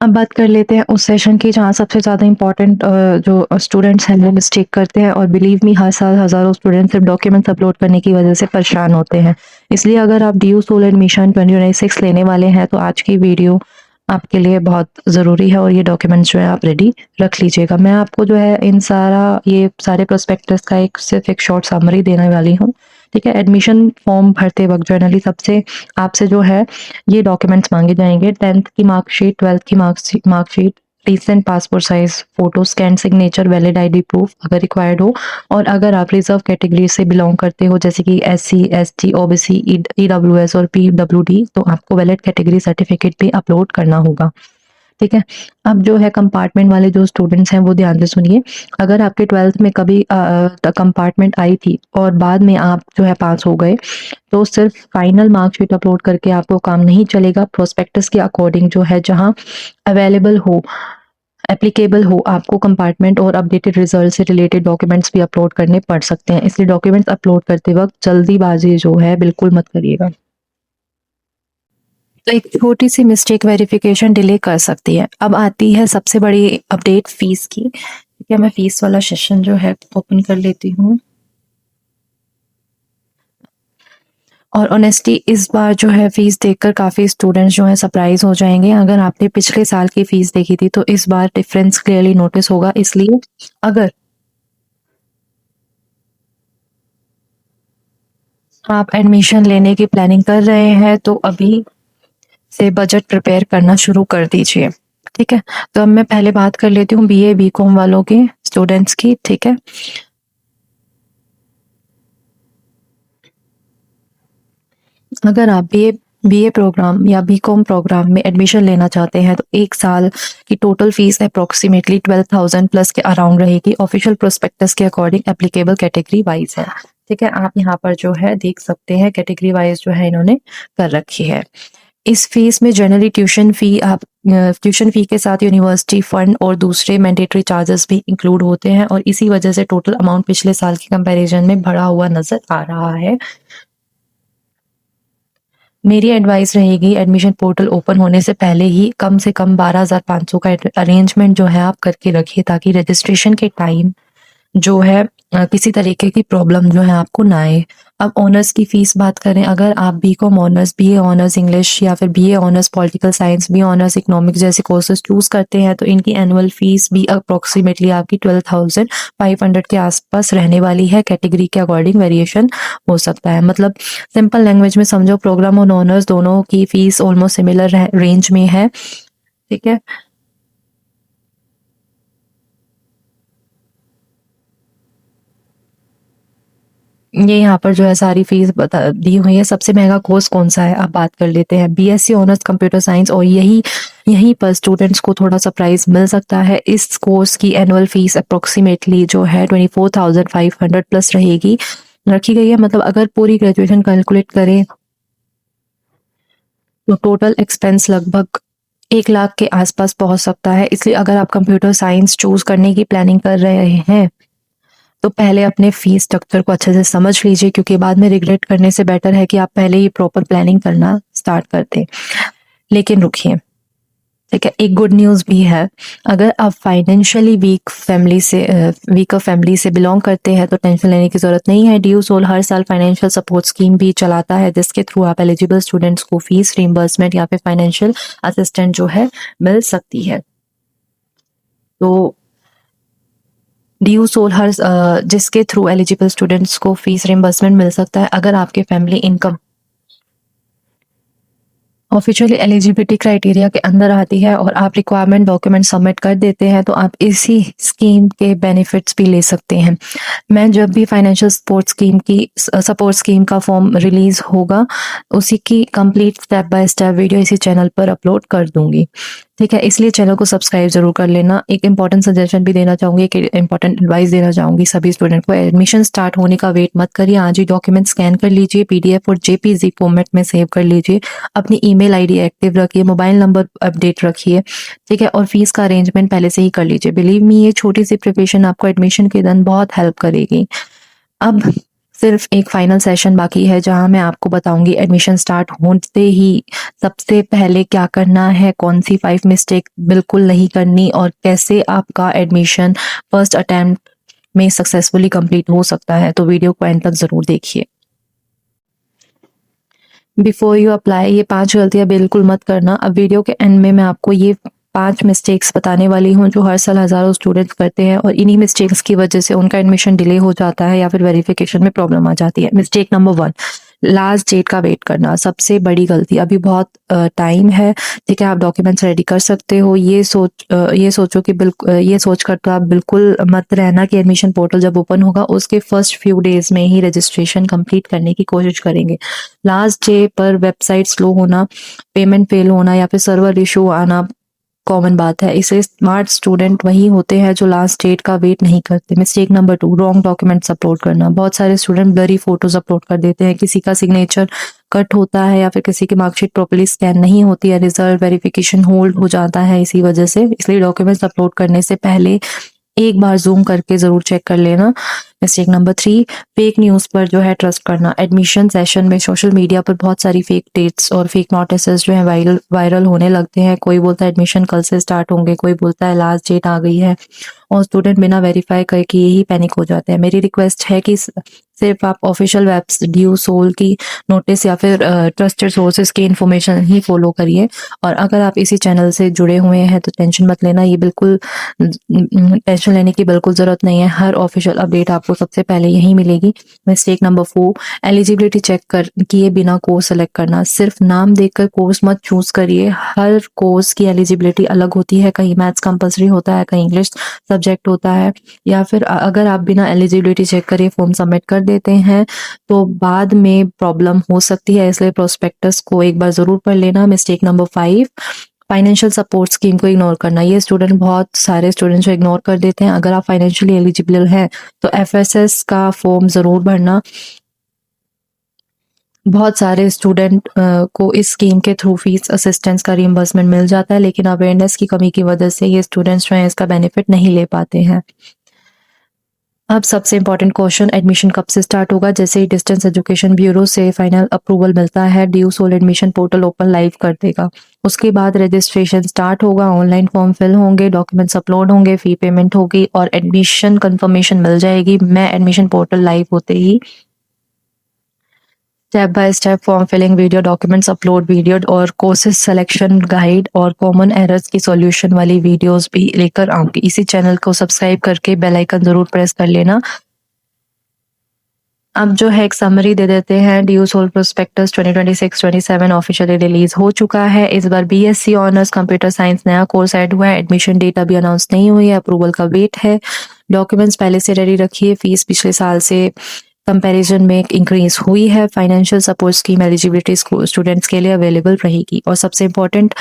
अब बात कर लेते हैं उस सेशन की जहाँ सबसे ज़्यादा इम्पोर्टेंट जो स्टूडेंट्स हैं वो मिस्टेक करते हैं, और बिलीव मी हर साल हज़ारों स्टूडेंट्स सिर्फ डॉक्यूमेंट्स अपलोड करने की वजह से परेशान होते हैं। इसलिए अगर आप ड्यू सोल एडमिशन 2026 लेने वाले हैं तो आज की वीडियो आपके लिए बहुत ज़रूरी है, और ये डॉक्यूमेंट्स जो है आप रेडी रख लीजिएगा। मैं आपको जो है ये सारे प्रोस्पेक्टस का सिर्फ एक शॉर्ट समरी देने वाली हूँ। ठीक है, एडमिशन फॉर्म भरते वक्त जनरली सबसे आपसे जो है ये डॉक्यूमेंट्स मांगे जाएंगे: 10th की मार्कशीट, 12th की marksheet, recent passport size photo, scan signature, valid ID proof अगर रिक्वायर्ड हो, और अगर आप रिजर्व कैटेगरी से बिलोंग करते हो जैसे कि SC, ST, OBC, EWS और PWD, तो आपको वैलिड कैटेगरी सर्टिफिकेट भी अपलोड करना होगा। ठीक है, अब जो है कंपार्टमेंट वाले जो स्टूडेंट्स हैं वो ध्यान से सुनिए। अगर आपके 12th में कभी कंपार्टमेंट आई थी और बाद में आप जो है पास हो गए, तो सिर्फ फाइनल मार्कशीट अपलोड करके आपको काम नहीं चलेगा। प्रोस्पेक्टस के अकॉर्डिंग जो है जहाँ अवेलेबल हो, एप्लीकेबल हो, आपको कंपार्टमेंट और अपडेटेड रिजल्ट से रिलेटेड डॉक्यूमेंट्स भी अपलोड करने पड़ सकते हैं। इसलिए डॉक्यूमेंट्स अपलोड करते वक्त जल्दीबाजी जो है बिल्कुल मत करिएगा। तो एक छोटी सी मिस्टेक वेरिफिकेशन डिले कर सकती है। अब आती है सबसे बड़ी अपडेट फीस की। ठीक है, मैं फीस वाला सेशन जो है ओपन कर लेती हूँ। और ऑनेस्टली इस बार जो है फीस देखकर काफ़ी स्टूडेंट्स जो हैं सरप्राइज हो जाएंगे। अगर आपने पिछले साल की फीस देखी थी तो इस बार डिफरेंस क्लियरली नोटिस होगा। इसलिए अगर आप एडमिशन लेने की प्लानिंग कर रहे हैं तो अभी से बजट प्रिपेयर करना शुरू कर दीजिए। ठीक है, तो अब मैं पहले बात कर लेती हूँ BA BCom वालों के स्टूडेंट्स की। ठीक है, अगर आप BA प्रोग्राम या BCom प्रोग्राम में एडमिशन लेना चाहते हैं तो एक साल की टोटल फीस अप्रोक्सीमेटली 12,000 प्लस के अराउंड रहेगी। ऑफिशियल प्रोस्पेक्टस के अकॉर्डिंग एप्लीकेबल कैटेगरी वाइज है। ठीक है, आप यहाँ पर जो है देख सकते हैं कैटेगरी वाइज जो है इन्होंने कर रखी है। इस फीस में जनरली ट्यूशन फी के साथ यूनिवर्सिटी फंड और दूसरे मैंडेटरी चार्जेस भी इंक्लूड होते हैं, और इसी वजह से टोटल अमाउंट पिछले साल के कंपैरिजन में बढ़ा हुआ नजर आ रहा है। मेरी एडवाइस रहेगी एडमिशन पोर्टल ओपन होने से पहले ही कम से कम 12,500 का अरेंजमेंट जो है आप करके रखिए, ताकि रजिस्ट्रेशन के टाइम जो है किसी तरीके की प्रॉब्लम जो है आपको ना आए। अब ऑनर्स की फीस बात करें, अगर आप BCom honours, BA honours English या फिर BA honours political science, BA honours economics जैसे कोर्सेज चूज करते हैं तो इनकी एनुअल फीस भी अप्रोक्सीमेटली आपकी 12,500 के आसपास रहने वाली है। कैटेगरी के अकॉर्डिंग वेरिएशन हो सकता है। मतलब सिंपल लैंग्वेज में समझो, प्रोग्राम और ऑनर्स दोनों की फीस ऑलमोस्ट सिमिलर रेंज में है। ठीक है, ये यहाँ पर जो है सारी फीस बता दी हुई है। सबसे महंगा कोर्स कौन सा है अब बात कर लेते हैं। BSc ऑनर्स कंप्यूटर साइंस, और यहीं पर स्टूडेंट्स को थोड़ा सा प्राइस मिल सकता है। इस कोर्स की एनुअल फीस अप्रोक्सीमेटली जो है 24,500 प्लस रखी गई है। मतलब अगर पूरी ग्रेजुएशन कैलकुलेट करें तो टोटल एक्सपेंस लगभग 1 लाख के आसपास पहुंच सकता है। इसलिए अगर आप कंप्यूटर साइंस चूज करने की प्लानिंग कर रहे हैं तो पहले अपने फीस स्ट्रक्चर को अच्छे से समझ लीजिए, क्योंकि बाद में रिग्रेट करने से बेटर है कि आप पहले ही प्रॉपर प्लानिंग करना स्टार्ट कर दें। लेकिन रुकिए, ठीक है, एक गुड न्यूज़ भी है। अगर आप फाइनेंशियली वीकर फैमिली से बिलोंग करते हैं तो टेंशन लेने की ज़रूरत नहीं है। ड्यू सोल हर साल फाइनेंशियल सपोर्ट स्कीम भी चलाता है, जिसके थ्रू आप एलिजिबल स्टूडेंट्स को फीस रिम्बर्समेंट या फिर फाइनेंशियल असिस्टेंट जो है मिल सकती है। तो ड्यू सोल जिसके थ्रू एलिजिबल स्टूडेंट्स को फीस रिम्बर्समेंट मिल सकता है अगर आपके family income officially eligibility criteria के अंदर आती है और आप रिक्वायरमेंट डॉक्यूमेंट सबमिट कर देते हैं, तो आप इसी स्कीम के बेनिफिट्स भी ले सकते हैं। मैं जब भी फाइनेंशियल सपोर्ट स्कीम का फॉर्म रिलीज होगा उसी की complete step by step video इसी चैनल पर अपलोड कर दूंगी। ठीक है, इसलिए चैनल को सब्सक्राइब जरूर कर लेना। एक इंपॉर्टेंट सजेशन भी देना चाहूंगी, एक इंपॉर्टेंट एडवाइस देना चाहूंगी सभी स्टूडेंट को। एडमिशन स्टार्ट होने का वेट मत करिए, आज ही डॉक्यूमेंट स्कैन कर लीजिए, PDF और JPG फॉर्मेट में सेव कर लीजिए। अपनी ईमेल आईडी एक्टिव रखिए, मोबाइल नंबर अपडेट रखिए। ठीक है, और फीस का अरेंजमेंट पहले से ही कर लीजिए। बिलीव मी, ये छोटी सी प्रिपरेशन आपको एडमिशन के दिन बहुत हेल्प करेगी। अब सिर्फ एक फाइनल सेशन बाकी है जहां मैं आपको बताऊंगी एडमिशन स्टार्ट होते ही सबसे पहले क्या करना है, कौन सी 5 मिस्टेक बिल्कुल नहीं करनी और कैसे आपका एडमिशन फर्स्ट अटेम्प्ट में सक्सेसफुली कंप्लीट हो सकता है। तो वीडियो को एंड तक ज़रूर देखिए। बिफोर यू अप्लाई ये 5 गलतियां बिल्कुल मत करना। अब वीडियो के एंड में मैं आपको ये 5 मिस्टेक्स बताने वाली हूँ जो हर साल हज़ारों स्टूडेंट्स करते हैं और इन्हीं मिस्टेक्स की वजह से उनका एडमिशन डिले हो जाता है या फिर वेरिफिकेशन में प्रॉब्लम आ जाती है। मिस्टेक नंबर 1, लास्ट डेट का वेट करना, सबसे बड़ी गलती। अभी बहुत टाइम है, ठीक है, आप डॉक्यूमेंट्स रेडी कर सकते हो। ये सोचो कि ये सोचकर तो आप बिल्कुल मत रहना कि एडमिशन पोर्टल जब ओपन होगा उसके फर्स्ट फ्यू डेज में ही रजिस्ट्रेशन कंप्लीट करने की कोशिश करेंगे। लास्ट डे पर वेबसाइट स्लो होना, पेमेंट फेल होना या फिर सर्वर इशू आना कॉमन बात है। इसलिए स्मार्ट स्टूडेंट वही होते हैं जो लास्ट डेट का वेट नहीं करते। Mistake number 2, wrong documents upload करना। बहुत सारे स्टूडेंट ब्लरी फोटोज अपलोड कर देते हैं, किसी का सिग्नेचर कट होता है या फिर किसी की मार्कशीट प्रॉपर्ली स्कैन नहीं होती है, रिजल्ट वेरिफिकेशन होल्ड हो जाता है इसी वजह से। इसलिए डॉक्यूमेंट्स अपलोड करने से पहले एक बार जूम करके ज़रूर चेक कर लेना। मिस्टेक नंबर 3, फेक न्यूज़ पर जो है ट्रस्ट करना। एडमिशन सेशन में सोशल मीडिया पर बहुत सारी फेक डेट्स और फेक नोटिसेस जो है वायरल होने लगते हैं। कोई बोलता है एडमिशन कल से स्टार्ट होंगे, कोई बोलता है लास्ट डेट आ गई है और स्टूडेंट बिना वेरीफाई करके यही पैनिक हो जाते हैं। मेरी रिक्वेस्ट है कि सिर्फ आप ऑफिशियल वेब्स ड्यू सोल की नोटिस या फिर ट्रस्टेड सोर्सेज की इन्फॉर्मेशन ही फॉलो करिए। और अगर आप इसी चैनल से जुड़े हुए हैं तो टेंशन मत लेना, ये बिल्कुल टेंशन लेने की बिल्कुल ज़रूरत नहीं है। हर ऑफिशियल अपडेट आपको सबसे पहले यहीं मिलेगी। मिस्टेक नंबर 4, एलिजिबिलिटी चेक कर किए बिना कोर्स सेलेक्ट करना। सिर्फ नाम देखकर कोर्स मत चूज करिए, हर कोर्स की एलिजिबिलिटी अलग होती है। कहीं मैथ्स कंपलसरी होता है, कहीं इंग्लिश सब्जेक्ट होता है, या फिर अगर आप बिना एलिजिबिलिटी चेक करे फॉर्म सबमिट कर देते हैं तो बाद में प्रॉब्लम हो सकती है। इसलिए प्रोस्पेक्टस को एक बार ज़रूर पढ़ लेना। Mistake number 5, financial support scheme को इग्नोर करना। ये स्टूडेंट बहुत सारे स्टूडेंट्स जो इग्नोर कर देते हैं। अगर आप फाइनेंशियली एलिजिबल हैं तो एफएसएस का फॉर्म ज़रूर भरना। बहुत सारे स्टूडेंट को इस स्कीम के थ्रू फीस असिस्टेंस का रिइंबर्समेंट मिल जाता है, लेकिन अवेयरनेस की कमी की वजह से ये स्टूडेंट्स जो हैं इसका बेनिफिट नहीं ले पाते हैं। अब सबसे इम्पोर्टेंट क्वेश्चन, एडमिशन कब से स्टार्ट होगा? जैसे ही डिस्टेंस एजुकेशन ब्यूरो से फाइनल अप्रूवल मिलता है, DU SOL admission portal open live कर देगा। उसके बाद रजिस्ट्रेशन स्टार्ट होगा, ऑनलाइन फॉर्म फिल होंगे, डॉक्यूमेंट्स अपलोड होंगे, फी पेमेंट होगी और एडमिशन कंफर्मेशन मिल जाएगी। मैं एडमिशन पोर्टल लाइव होते ही step by step form filling video, documents upload video और कोर्सेज सिलेक्शन गाइड और कॉमन एरर्स की सॉल्यूशन वाली वीडियोस भी लेकर आऊंगी। इसी चैनल को सब्सक्राइब करके बेल आइकन जरूर प्रेस कर लेना। अब जो है एक समरी दे देते हैं। DU SOL prospectus 2026-27 officially release हो चुका है। इस बार बीएससी ऑनर्स कंप्यूटर साइंस नया कोर्स ऐड हुआ है। एडमिशन डेट अभी अनाउंस नहीं हुई है, अप्रूवल का वेट है। डॉक्यूमेंट्स पहले से रेडी रखिए। फीस पिछले साल से कंपैरिजन में इंक्रीज हुई है। Financial support scheme eligibility students के लिए अवेलेबल रहेगी। और सबसे इम्पोर्टेंट,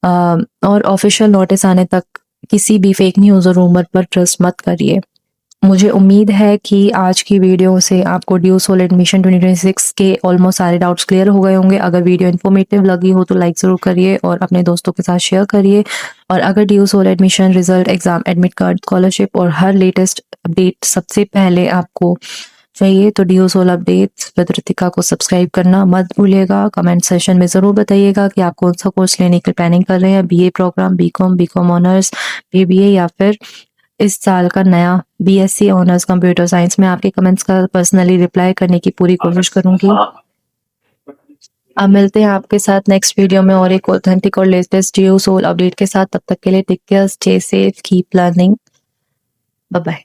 और ऑफिशियल नोटिस आने तक किसी भी फेक न्यूज़ और रूमर पर ट्रस्ट मत करिए। मुझे उम्मीद है कि आज की वीडियो से आपको ड्यू सोल एडमिशन 2026 के ऑलमोस्ट सारे डाउट्स क्लियर हो गए होंगे। अगर वीडियो इन्फॉर्मेटिव लगी हो तो लाइक ज़रूर करिए और अपने दोस्तों के साथ शेयर करिए। और अगर DU SOL admission result, exam, admit card, scholarship और हर लेटेस्ट अपडेट सबसे पहले आपको चाहिए तो DU SOL updates with Ritika को सब्सक्राइब करना मत भूलिएगा। कमेंट सेशन में ज़रूर बताइएगा कि आप कौन सा कोर्स लेने की प्लानिंग कर रहे हैं, BA program, BCom honours, BBA या फिर इस साल का नया बीएससी ऑनर्स कंप्यूटर साइंस। में आपके कमेंट्स का पर्सनली रिप्लाई करने की पूरी कोशिश करूंगी। अब मिलते हैं आपके साथ नेक्स्ट वीडियो में और एक ऑथेंटिक और लेटेस्ट ड्यू सोल अपडेट के साथ। तब तक के लिए take care, stay safe, keep learning, bye bye.